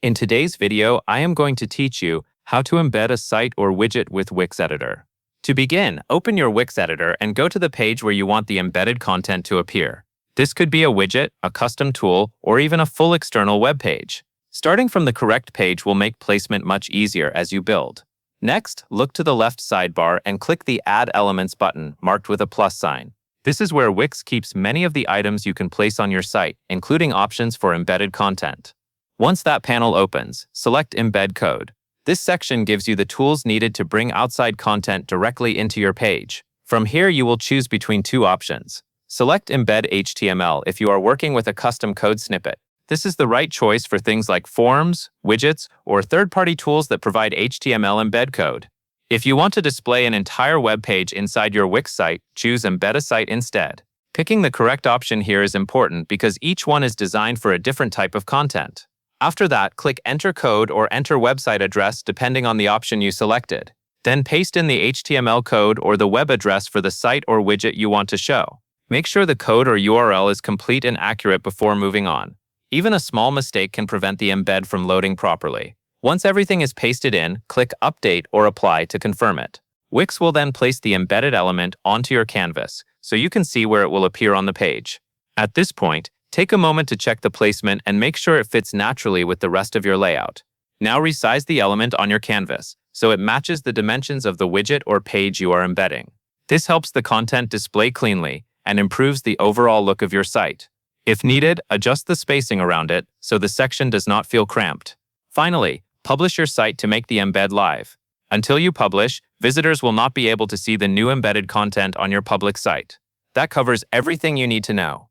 In today's video, I am going to teach you how to embed a site or widget with Wix Editor. To begin, open your Wix Editor and go to the page where you want the embedded content to appear. This could be a widget, a custom tool, or even a full external web page. Starting from the correct page will make placement much easier as you build. Next, look to the left sidebar and click the Add Elements button marked with a plus sign. This is where Wix keeps many of the items you can place on your site, including options for embedded content. Once that panel opens, select Embed Code. This section gives you the tools needed to bring outside content directly into your page. From here, you will choose between two options. Select Embed HTML if you are working with a custom code snippet. This is the right choice for things like forms, widgets, or third-party tools that provide HTML embed code. If you want to display an entire web page inside your Wix site, choose Embed a Site instead. Picking the correct option here is important because each one is designed for a different type of content. After that, click Enter Code or Enter Website Address depending on the option you selected. Then paste in the HTML code or the web address for the site or widget you want to show. Make sure the code or URL is complete and accurate before moving on. Even a small mistake can prevent the embed from loading properly. Once everything is pasted in, click Update or Apply to confirm it. Wix will then place the embedded element onto your canvas, so you can see where it will appear on the page. At this point, take a moment to check the placement and make sure it fits naturally with the rest of your layout. Now resize the element on your canvas, so it matches the dimensions of the widget or page you are embedding. This helps the content display cleanly and improves the overall look of your site. If needed, adjust the spacing around it so the section does not feel cramped. Finally, publish your site to make the embed live. Until you publish, visitors will not be able to see the new embedded content on your public site. That covers everything you need to know.